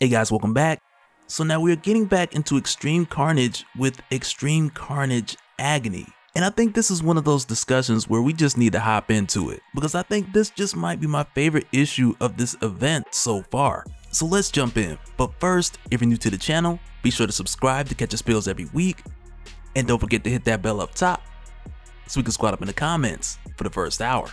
Hey guys, welcome back. So now we're getting back into Extreme Carnage with Extreme Carnage Agony. And I think this is one of those discussions where we just need to hop into it, because I think this just might be my favorite issue of this event so far. So let's jump in. But first, if you're new to the channel, be sure to subscribe to catch us spills every week. And don't forget to hit that bell up top so we can squat up in the comments for the first hour.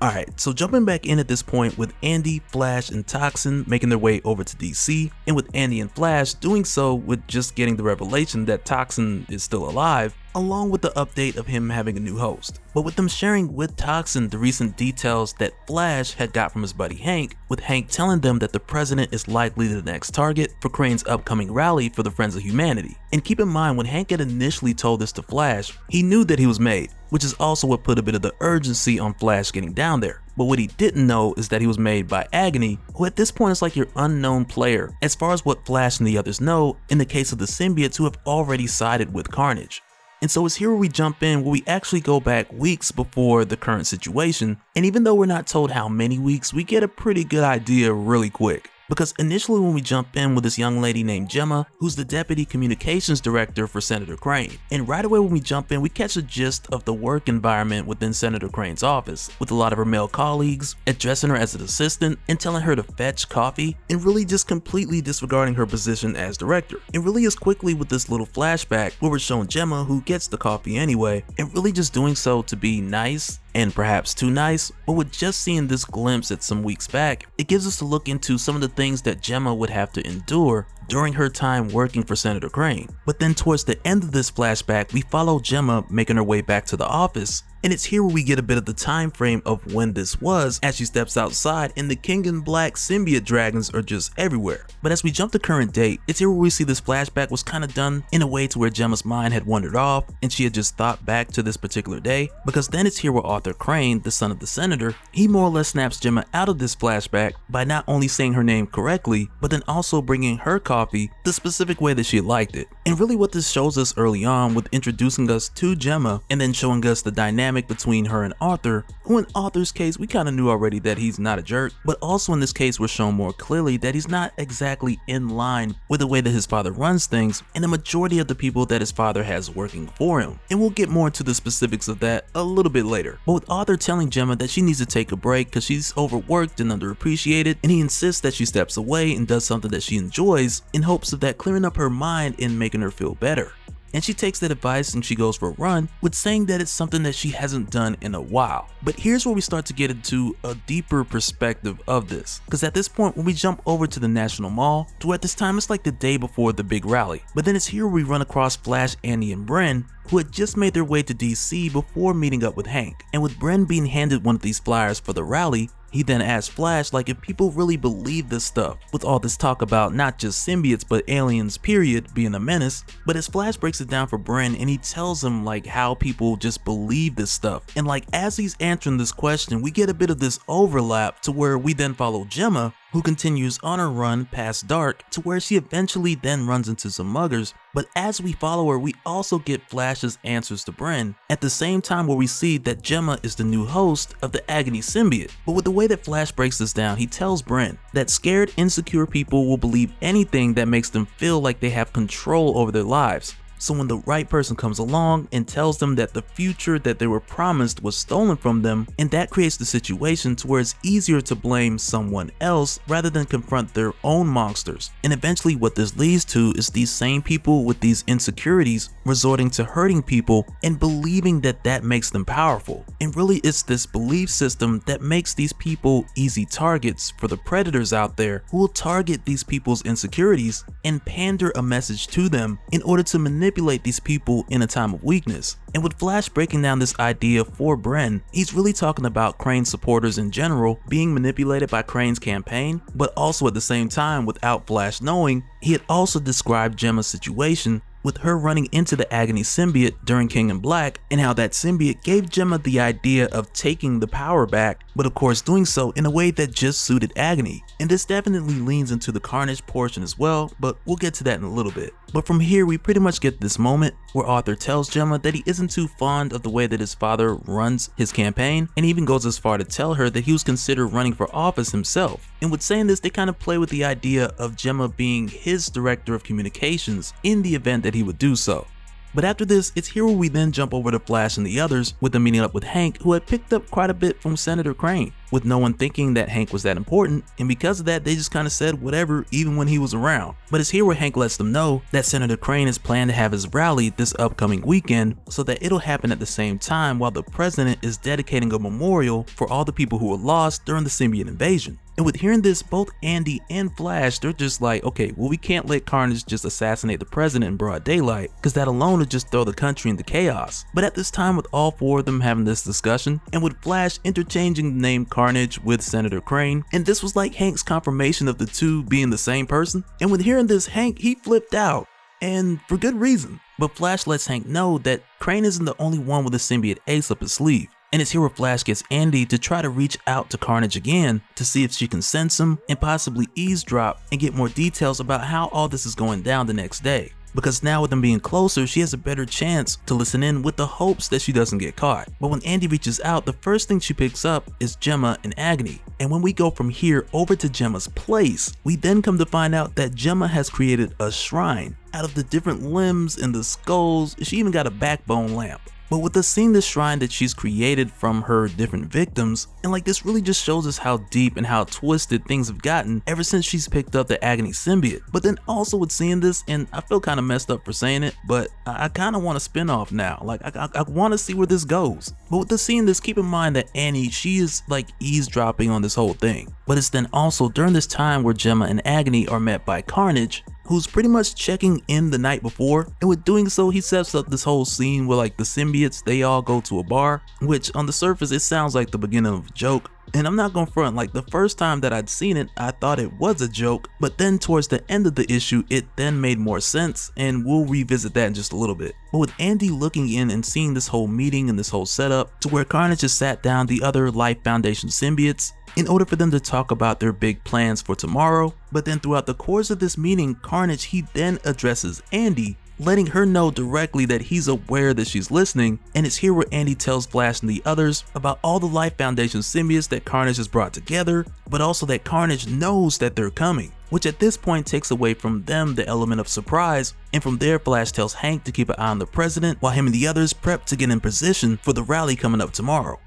Alright, so jumping back in at this point with Andy, Flash, and Toxin making their way over to DC, and with Andy and Flash doing so with just getting the revelation that Toxin is still alive, along with the update of him having a new host. But with them sharing with Toxin the recent details that Flash had got from his buddy Hank, with Hank telling them that the president is likely the next target for Crane's upcoming rally for the Friends of Humanity. And keep in mind, when Hank had initially told this to Flash, he knew that he was made, which is also what put a bit of the urgency on Flash getting down there. But what he didn't know is that he was made by Agony, who at this point is like your unknown player as far as what Flash and the others know in the case of the symbiotes who have already sided with Carnage. And so it's here where we jump in, where we actually go back weeks before the current situation, and even though we're not told how many weeks, we get a pretty good idea really quick. Because initially when we jump in with this young lady named Gemma, who's the Deputy Communications Director for Senator Crane, and right away when we jump in, we catch a gist of the work environment within Senator Crane's office, with a lot of her male colleagues addressing her as an assistant and telling her to fetch coffee, and really just completely disregarding her position as director. And really as quickly with this little flashback where we're showing Gemma, who gets the coffee anyway, and really just doing so to be nice, and perhaps too nice, but with just seeing this glimpse at some weeks back, it gives us a look into some of the things that Gemma would have to endure during her time working for Senator Crane. But then towards the end of this flashback, we follow Gemma making her way back to the office, and it's here where we get a bit of the time frame of when this was as she steps outside and the King in Black symbiote dragons are just everywhere. But as we jump to current date, it's here where we see this flashback was kind of done in a way to where Gemma's mind had wandered off and she had just thought back to this particular day, because then it's here where Arthur Crane, the son of the senator, he more or less snaps Gemma out of this flashback by not only saying her name correctly, but then also bringing her coffee the specific way that she had liked it. And really what this shows us early on with introducing us to Gemma and then showing us the dynamic between her and Arthur, who in Arthur's case we kind of knew already that he's not a jerk, but also in this case we're shown more clearly that he's not exactly in line with the way that his father runs things and the majority of the people that his father has working for him. And we'll get more into the specifics of that a little bit later. But with Arthur telling Gemma that she needs to take a break because she's overworked and underappreciated, and he insists that she steps away and does something that she enjoys in hopes of that clearing up her mind and making her feel better. And she takes that advice and she goes for a run with saying that it's something that she hasn't done in a while. But here's where we start to get into a deeper perspective of this, because at this point when we jump over to the National Mall, to where at this time it's like the day before the big rally, but then it's here where we run across Flash, Andy, and Bren, who had just made their way to DC before meeting up with Hank. And with Bren being handed one of these flyers for the rally, he then asked Flash like if people really believe this stuff, with all this talk about not just symbiotes but aliens period being a menace. But as Flash breaks it down for Bren and he tells him like how people just believe this stuff, and like as he's answering this question we get a bit of this overlap to where we then follow Gemma, who continues on her run past dark to where she eventually then runs into some muggers. But as we follow her, we also get Flash's answers to Bren at the same time where we see that Gemma is the new host of the Agony symbiote. But with the way that Flash breaks this down, he tells Bren that scared, insecure people will believe anything that makes them feel like they have control over their lives. So when the right person comes along and tells them that the future that they were promised was stolen from them, and that creates the situation to where it's easier to blame someone else rather than confront their own monsters. And eventually what this leads to is these same people with these insecurities resorting to hurting people and believing that that makes them powerful. And really it's this belief system that makes these people easy targets for the predators out there who will target these people's insecurities and pander a message to them in order to manipulate these people in a time of weakness. And with Flash breaking down this idea for Bren, he's really talking about Crane supporters in general being manipulated by Crane's campaign, but also at the same time, without Flash knowing, he had also described Gemma's situation with her running into the Agony symbiote during King in Black, and how that symbiote gave Gemma the idea of taking the power back, but of course doing so in a way that just suited Agony. And this definitely leans into the Carnage portion as well, but we'll get to that in a little bit. But from here, we pretty much get this moment where Arthur tells Gemma that he isn't too fond of the way that his father runs his campaign, and even goes as far to tell her that he was considered running for office himself. And with saying this, they kind of play with the idea of Gemma being his director of communications in the event that he would do so. But after this, it's here where we then jump over to Flash and the others with them meeting up with Hank, who had picked up quite a bit from Senator Crane, with no one thinking that Hank was that important, and because of that they just kind of said whatever even when he was around. But it's here where Hank lets them know that Senator Crane is planning to have his rally this upcoming weekend so that it'll happen at the same time while the president is dedicating a memorial for all the people who were lost during the symbiote invasion. And with hearing this, both Andy and Flash, they're just like, okay, well, we can't let Carnage just assassinate the president in broad daylight, because that alone would just throw the country into chaos. But at this time, with all four of them having this discussion, and with Flash interchanging the name Carnage with Senator Crane, and this was like Hank's confirmation of the two being the same person. And with hearing this, Hank, he flipped out, and for good reason. But Flash lets Hank know that Crane isn't the only one with a symbiote ace up his sleeve. And it's here where Flash gets Andy to try to reach out to Carnage again to see if she can sense him and possibly eavesdrop and get more details about how all this is going down the next day. Because now with them being closer, she has a better chance to listen in with the hopes that she doesn't get caught. But when Andy reaches out, the first thing she picks up is Gemma and Agony. And when we go from here over to Gemma's place, we then come to find out that Gemma has created a shrine out of the different limbs and the skulls. She even got a backbone lamp. But with us seeing this shrine that she's created from her different victims, and like this really just shows us how deep and how twisted things have gotten ever since she's picked up the Agony symbiote. But then also with seeing this, and I feel kind of messed up for saying it, but I kind of want a spin-off now. Like I want to see where this goes. But with us seeing this, keep in mind that Annie, she is like eavesdropping on this whole thing. But it's then also during this time where Gemma and Agony are met by Carnage, who's pretty much checking in the night before, and with doing so he sets up this whole scene where like the symbiotes, they all go to a bar, which on the surface it sounds like the beginning of a joke. And I'm not gonna front, like the first time that I'd seen it I thought it was a joke, but then towards the end of the issue it then made more sense, and we'll revisit that in just a little bit. But with Andy looking in and seeing this whole meeting and this whole setup to where Carnage has sat down the other Life Foundation symbiotes in order for them to talk about their big plans for tomorrow. But then throughout the course of this meeting, Carnage, he then addresses Andy, letting her know directly that he's aware that she's listening. And it's here where Andy tells Flash and the others about all the Life Foundation symbiotes that Carnage has brought together, but also that Carnage knows that they're coming, which at this point takes away from them the element of surprise. And from there, Flash tells Hank to keep an eye on the president while him and the others prep to get in position for the rally coming up tomorrow.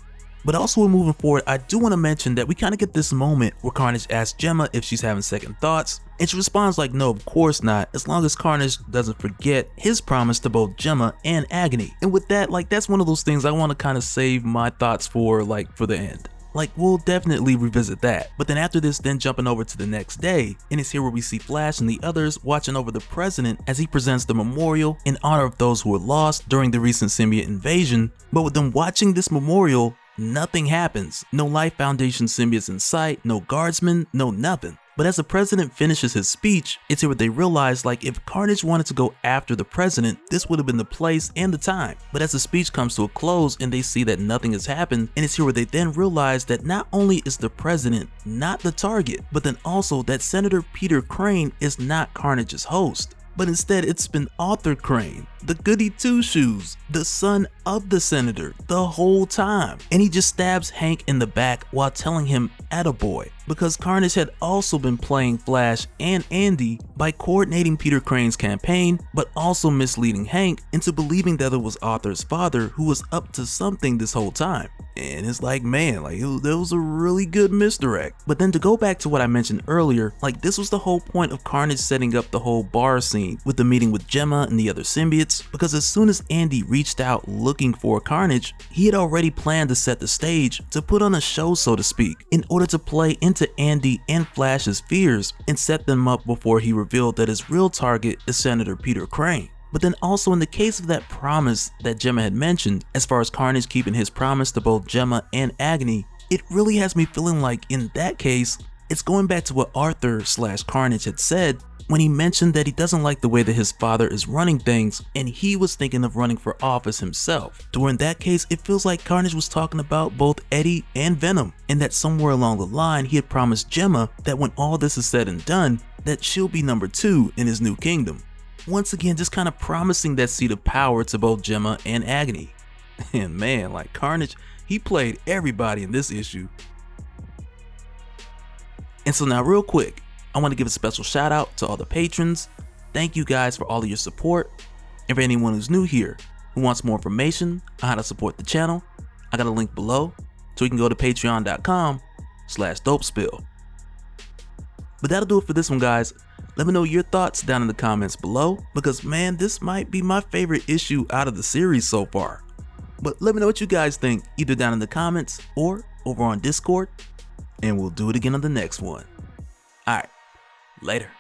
But also when moving forward, I do want to mention that we kind of get this moment where Carnage asks Gemma if she's having second thoughts, and she responds like no, of course not, as long as Carnage doesn't forget his promise to both Gemma and Agony. And with that, like that's one of those things I want to kind of save my thoughts for the end. Like we'll definitely revisit that. But then after this, then jumping over to the next day, and it's here where we see Flash and the others watching over the president as he presents the memorial in honor of those who were lost during the recent symbiote invasion. But with them watching this memorial, nothing happens. No Life Foundation symbiotes in sight, no guardsmen, no nothing. But as the president finishes his speech, it's here where they realize like if Carnage wanted to go after the president, this would have been the place and the time. But as the speech comes to a close and they see that nothing has happened, and it's here where they then realize that not only is the president not the target, but then also that Senator Peter Crane is not Carnage's host. But instead it's been Arthur Crane, the goody two-shoes, the son of the senator, the whole time. And he just stabs Hank in the back while telling him attaboy, because Carnage had also been playing Flash and Andy by coordinating Peter Crane's campaign, but also misleading Hank into believing that it was Arthur's father who was up to something this whole time. And it's like, man, like that was a really good misdirect. But then to go back to what I mentioned earlier, like this was the whole point of Carnage setting up the whole bar scene with the meeting with Gemma and the other symbiotes, because as soon as Andy reached out looking for Carnage, he had already planned to set the stage to put on a show, so to speak, in order to play into Andy and Flash's fears and set them up before he revealed that his real target is Senator Peter Crane. But then also in the case of that promise that Gemma had mentioned, as far as Carnage keeping his promise to both Gemma and Agony, it really has me feeling like in that case, it's going back to what Arthur/Carnage had said when he mentioned that he doesn't like the way that his father is running things and he was thinking of running for office himself. To where in that case, it feels like Carnage was talking about both Eddie and Venom, and that somewhere along the line he had promised Gemma that when all this is said and done, that she'll be number 2 in his new kingdom. once again just kind of promising that seat of power to both Gemma and Agony. And man, like Carnage, he played everybody in this issue. And so now real quick, I want to give a special shout out to all the patrons. Thank you guys for all of your support. And for anyone who's new here who wants more information on how to support the channel, I got a link below so you can go to patreon.com/dopespill. But that'll do it for this one, guys. Let me know your thoughts down in the comments below, because man, this might be my favorite issue out of the series so far. But let me know what you guys think either down in the comments or over on Discord, and we'll do it again on the next one. Alright, later.